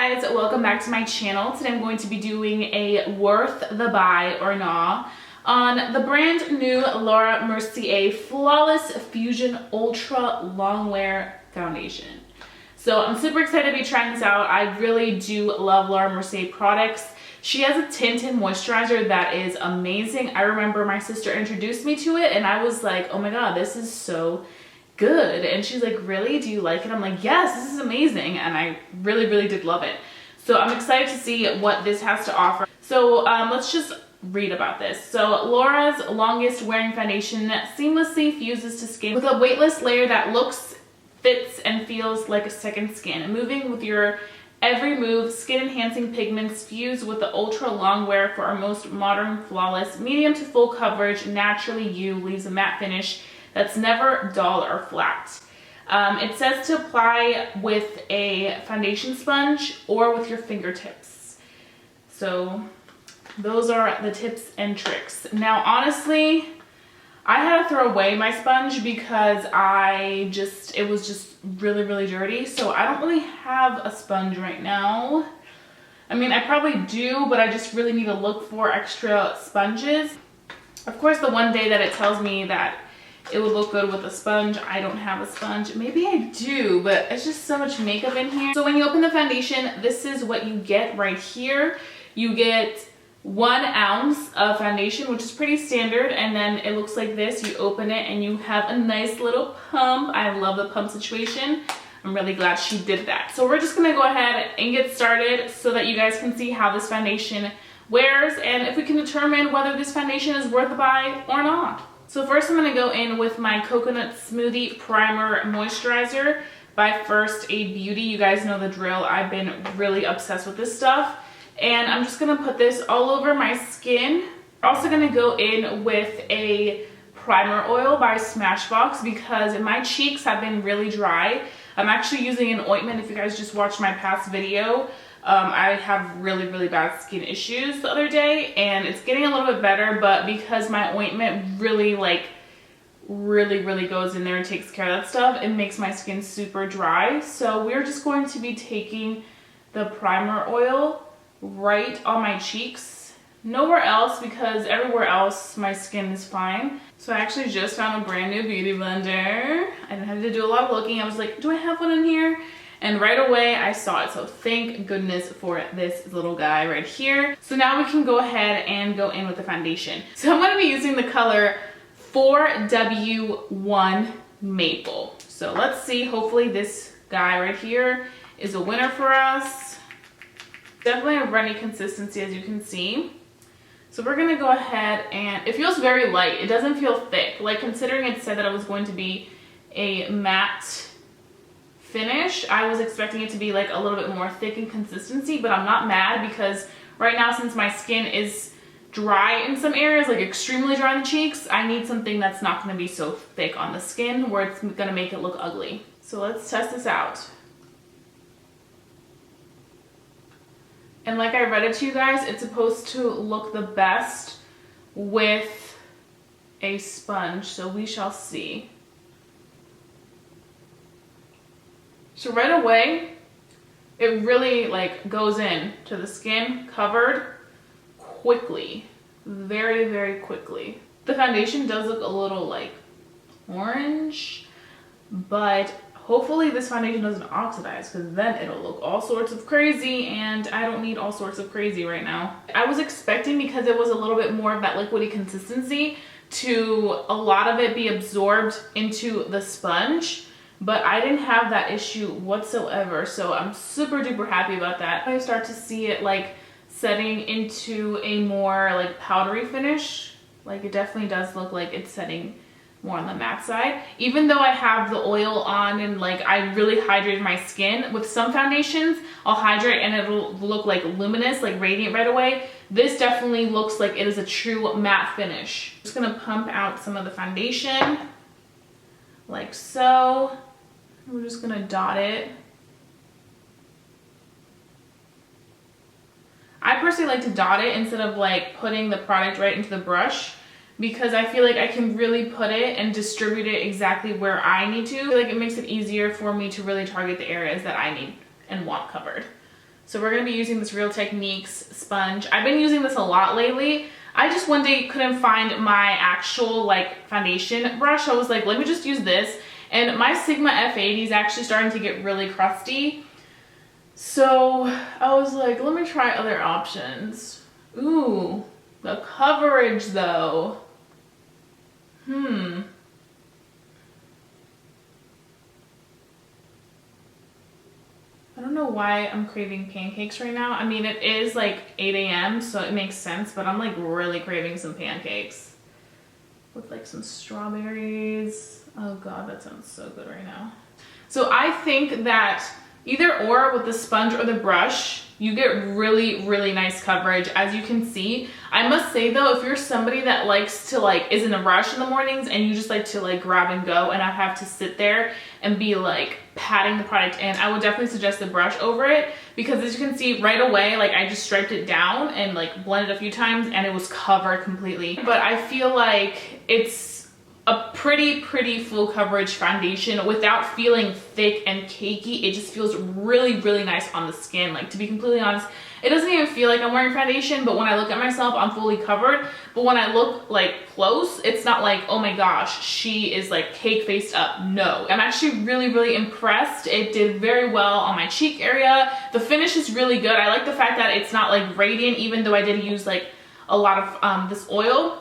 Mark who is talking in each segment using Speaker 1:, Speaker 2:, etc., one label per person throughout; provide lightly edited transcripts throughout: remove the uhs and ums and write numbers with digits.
Speaker 1: guys, welcome back to my channel. Today I'm going to be doing a worth the buy or not on the brand new Laura Mercier Flawless Fusion Ultra Longwear Foundation. So I'm super excited to be trying this out. I really do love Laura Mercier products. She has a tint and moisturizer that is amazing. I remember my sister introduced me to it and I was like, oh my god, this is so good. And she's like, really, do you like it? I'm like, yes, this is amazing. And I really did love it. So I'm excited to see what this has to offer. So let's just read about this. So Laura's longest wearing foundation seamlessly fuses to skin with a weightless layer that looks, fits, and feels like a second skin. Moving with your every move, skin enhancing pigments fuse with the ultra long wear for our most modern, flawless, medium to full coverage, naturally you leaves a matte finish that's never dull or flat. It says to apply with a foundation sponge or with your fingertips. So those are the tips and tricks. Now, honestly, I had to throw away my sponge because it was just really dirty. So I don't really have a sponge right now. I mean, I probably do, but I just really need to look for extra sponges. Of course, the one day that it tells me that it would look good with a sponge, I don't have a sponge. Maybe I do, but it's just so much makeup in here. So when you open the foundation, this is what you get right here. You get 1 ounce of foundation, which is pretty standard, and then it looks like this. You open it and you have a nice little pump. I love the pump situation. I'm really glad she did that. So we're just gonna go ahead and get started so that you guys can see how this foundation wears and if we can determine whether this foundation is worth a buy or not. So first I'm gonna go in with my Coconut Smoothie Primer Moisturizer by First Aid Beauty. You guys know the drill. I've been really obsessed with this stuff. And I'm just gonna put this all over my skin. I'm also gonna go in with a primer oil by Smashbox because my cheeks have been really dry. I'm actually using an ointment. If you guys just watched my past video, I have really bad skin issues the other day and it's getting a little bit better, but because my ointment really goes in there and takes care of that stuff, it makes my skin super dry. So we're just going to be taking the primer oil right on my cheeks, nowhere else, because everywhere else my skin is fine. So I actually just found a brand new beauty blender. I didn't have to do a lot of looking. I was like, do I have one in here? And right away I saw it, so thank goodness for this little guy right here. So now we can go ahead and go in with the foundation. So I'm gonna be using the color 4W1 Maple. So let's see, hopefully this guy right here is a winner for us. Definitely a runny consistency, as you can see. So we're gonna go ahead and, it feels very light. It doesn't feel thick. Like, considering it said that it was going to be a matte finish, I was expecting it to be like a little bit more thick in consistency, but I'm not mad because right now, since my skin is dry in some areas, like extremely dry on the cheeks, I need something that's not gonna be so thick on the skin where it's gonna make it look ugly. So let's test this out. And like I read it to you guys, it's supposed to look the best with a sponge, so we shall see. So right away, it really like goes in to the skin, covered quickly, very quickly. The foundation does look a little like orange, but hopefully this foundation doesn't oxidize because then it'll look all sorts of crazy and I don't need all sorts of crazy right now. I was expecting, because it was a little bit more of that liquidy consistency, to a lot of it be absorbed into the sponge, but I didn't have that issue whatsoever. So I'm super duper happy about that. I start to see it like setting into a more like powdery finish. Like, it definitely does look like it's setting more on the matte side. Even though I have the oil on and like I really hydrated my skin, with some foundations I'll hydrate and it'll look like luminous, like radiant right away. This definitely looks like it is a true matte finish. I'm just gonna pump out some of the foundation like so. We're just gonna dot it. I personally like to dot it instead of like putting the product right into the brush, because I feel like I can really put it and distribute it exactly where I need to. I feel like it makes it easier for me to really target the areas that I need and want covered. So we're gonna be using this Real Techniques sponge. I've been using this a lot lately. I just one day couldn't find my actual like foundation brush. I was like, let me just use this. And my Sigma F80 is actually starting to get really crusty. So I was like, let me try other options. Ooh, the coverage though. I don't know why I'm craving pancakes right now. I mean, it is like 8 a.m. so it makes sense, but I'm like really craving some pancakes with like some strawberries. Oh God, that sounds so good right now. So I think that either or with the sponge or the brush, you get really, really nice coverage, as you can see. I must say though, if you're somebody that likes to like, is in a rush in the mornings and you just like to like grab and go and not have to sit there and be like patting the product in, I would definitely suggest the brush over it, because as you can see right away, like I just striped it down and like blended a few times and it was covered completely. But I feel like it's a pretty full coverage foundation without feeling thick and cakey. It just feels really nice on the skin. Like, to be completely honest, it doesn't even feel like I'm wearing foundation, but when I look at myself, I'm fully covered. But when I look like close, it's not like, oh my gosh, she is like cake faced up. No, I'm actually really impressed. It did very well on my cheek area. The finish is really good. I like the fact that it's not like radiant, even though I did use like a lot of this oil.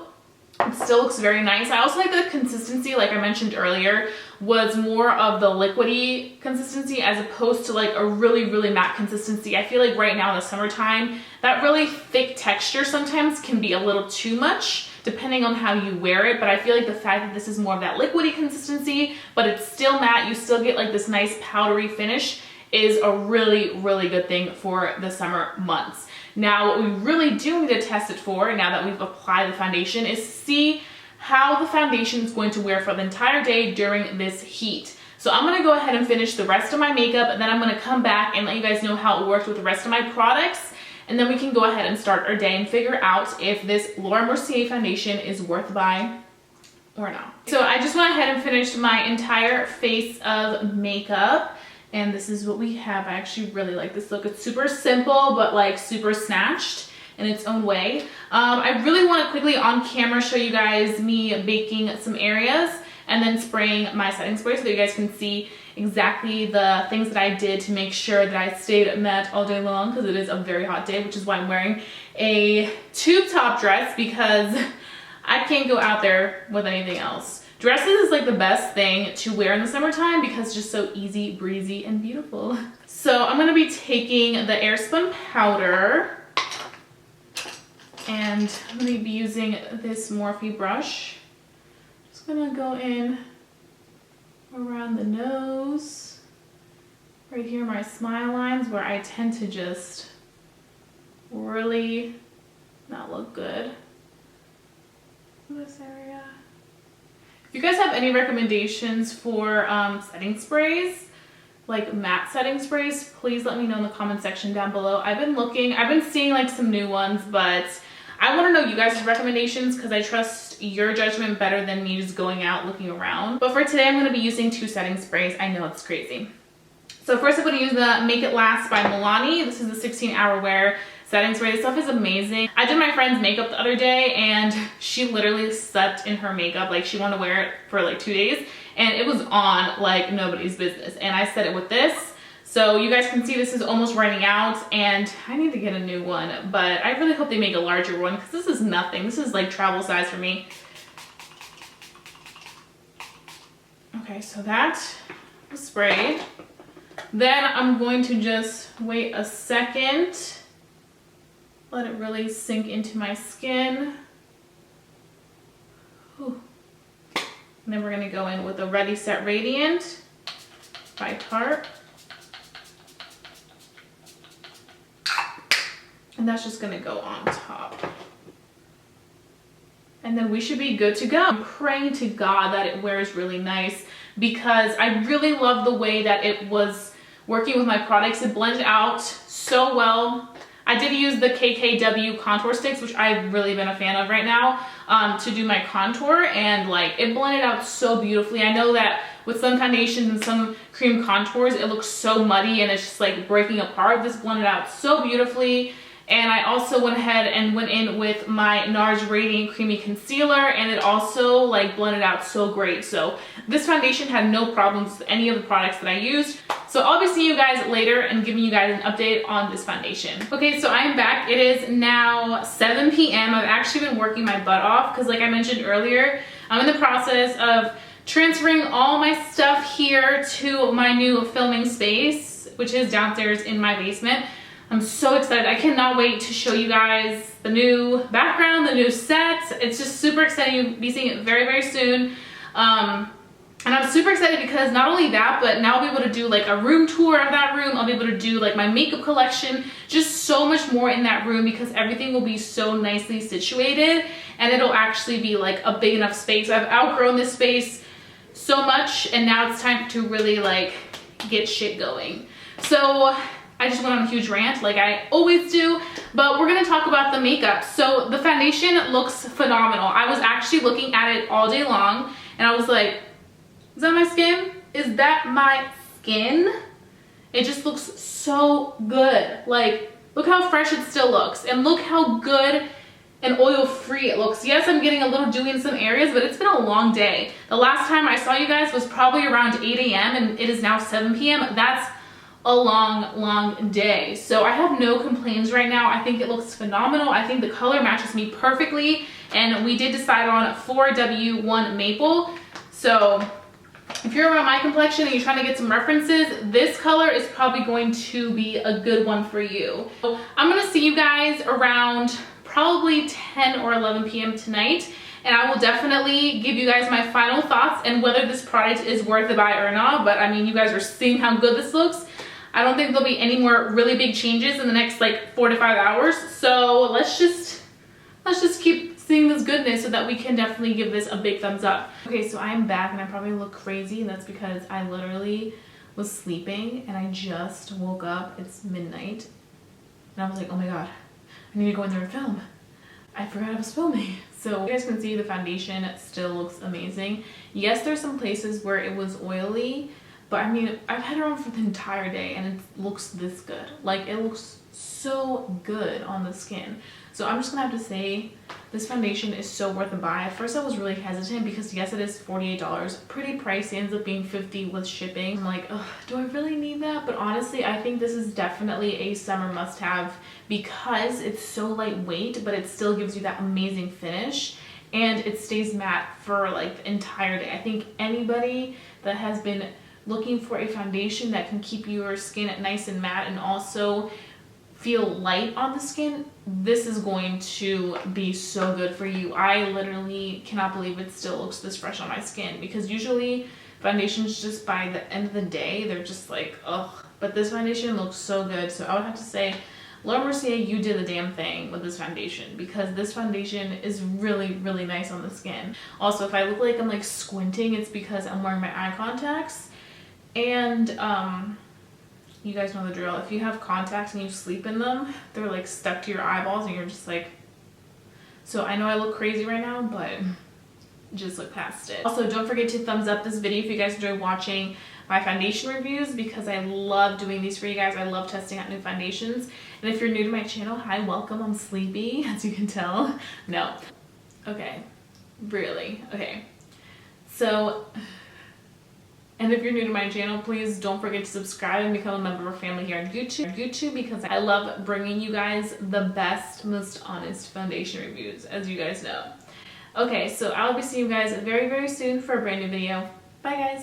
Speaker 1: It still looks very nice. I also like the consistency, like I mentioned earlier, was more of the liquidy consistency as opposed to like a really matte consistency. I feel like right now in the summertime, that really thick texture sometimes can be a little too much depending on how you wear it. But I feel like the fact that this is more of that liquidy consistency, but it's still matte, you still get like this nice powdery finish, is a really good thing for the summer months. Now, what we really do need to test it for, now that we've applied the foundation, is see how the foundation is going to wear for the entire day during this heat. So I'm gonna go ahead and finish the rest of my makeup, and then I'm gonna come back and let you guys know how it worked with the rest of my products. And then we can go ahead and start our day and figure out if this Laura Mercier foundation is worth the buy or not. So I just went ahead and finished my entire face of makeup. And this is what we have. I actually really like this look. It's super simple, but like super snatched in its own way. I really want to quickly on camera show you guys me baking some areas and then spraying my setting spray so that you guys can see exactly the things that I did to make sure that I stayed matte all day long, because it is a very hot day, which is why I'm wearing a tube top dress, because I can't go out there with anything else. Dresses is like the best thing to wear in the summertime because it's just so easy, breezy, and beautiful. So I'm gonna be taking the Airspun powder, and I'm gonna be using this Morphe brush. Just gonna go in around the nose, right here, my smile lines, where I tend to just really not look good. This area. If you guys have any recommendations for setting sprays, like matte setting sprays, please let me know in the comment section down below. I've been seeing like some new ones, but I want to know you guys' recommendations because I trust your judgment better than me just going out looking around. But for today, I'm going to be using 2 setting sprays. I know it's crazy. So first I'm going to use the Make It Last by Milani. This is the 16-hour wear setting spray. This stuff is amazing. I did my friend's makeup the other day and she literally slept in her makeup. Like, she wanted to wear it for like 2 days and it was on like nobody's business. And I set it with this. So you guys can see this is almost running out and I need to get a new one, but I really hope they make a larger one because this is nothing. This is like travel size for me. Okay, so that was sprayed. Then I'm going to just wait a second. Let it really sink into my skin. Ooh. And then we're gonna go in with a Ready Set Radiant by Tarte. And that's just gonna go on top. And then we should be good to go. I'm praying to God that it wears really nice because I really love the way that it was working with my products. It blended out so well. I did use the KKW contour sticks, which I've really been a fan of right now, to do my contour, and like it blended out so beautifully. I know that with some foundations and some cream contours, it looks so muddy and it's just like breaking apart. This blended out so beautifully. And I also went ahead and went in with my NARS Radiant Creamy Concealer, and it also like blended out so great. So this foundation had no problems with any of the products that I used. So I'll be seeing you guys later and giving you guys an update on this foundation. Okay, so I am back. It is now 7 p.m. I've actually been working my butt off because like I mentioned earlier, I'm in the process of transferring all my stuff here to my new filming space, which is downstairs in my basement. I'm so excited. I cannot wait to show you guys the new background, the new set. It's just super exciting. You'll be seeing it very, very soon. And I'm super excited because not only that, but now I'll be able to do like a room tour of that room. I'll be able to do like my makeup collection, just so much more in that room because everything will be so nicely situated and it'll actually be like a big enough space. I've outgrown this space so much and now it's time to really like get shit going. So I just went on a huge rant like I always do, but we're gonna talk about the makeup. So the foundation looks phenomenal. I was actually looking at it all day long and I was like, is that my skin? Is that my skin? It just looks so good. Like, look how fresh it still looks and look how good and oil-free it looks. Yes, I'm getting a little dewy in some areas, but it's been a long day. The last time I saw you guys was probably around 8 a.m. and it is now 7 p.m. That's a long day. So I have no complaints right now. I think it looks phenomenal. I think the color matches me perfectly. And we did decide on 4W1 Maple. So if you're around my complexion and you're trying to get some references, this color is probably going to be a good one for you. So I'm gonna see you guys around probably 10 or 11 p.m. tonight. And I will definitely give you guys my final thoughts and whether this product is worth the buy or not. But I mean, you guys are seeing how good this looks. I don't think there'll be any more really big changes in the next like 4 to 5 hours. So let's just keep seeing this goodness so that we can definitely give this a big thumbs up. Okay, so I'm back and I probably look crazy and that's because I literally was sleeping and I just woke up. It's midnight and I was like, oh my God, I need to go in there and film. I forgot I was filming. So you guys can see the foundation still looks amazing. Yes, there's some places where it was oily, but I mean, I've had it on for the entire day and it looks this good. Like, it looks so good on the skin. So I'm just gonna have to say, this foundation is so worth a buy. At first I was really hesitant because yes, it is $48. Pretty pricey, ends up being $50 with shipping. I'm like, ugh, do I really need that? But honestly, I think this is definitely a summer must-have because it's so lightweight, but it still gives you that amazing finish. And it stays matte for like the entire day. I think anybody that has been looking for a foundation that can keep your skin nice and matte and also feel light on the skin, this is going to be so good for you. I literally cannot believe it still looks this fresh on my skin because usually foundations just by the end of the day, they're just like, ugh. But this foundation looks so good. So I would have to say, Laura Mercier, you did the damn thing with this foundation because this foundation is really, really nice on the skin. Also, if I look like I'm like squinting, it's because I'm wearing my eye contacts. And you guys know the drill. If you have contacts and you sleep in them, they're like stuck to your eyeballs and you're just like, so I know I look crazy right now, but just look past it. Also, don't forget to thumbs up this video if you guys enjoy watching my foundation reviews because I love doing these for you guys. I love testing out new foundations. And if you're new to my channel, hi, welcome. I'm sleepy, as you can tell. No. Okay. Really? Okay. So, and if you're new to my channel, please don't forget to subscribe and become a member of our family here on YouTube because I love bringing you guys the best, most honest foundation reviews, as you guys know. Okay, so I'll be seeing you guys very, very soon for a brand new video. Bye, guys.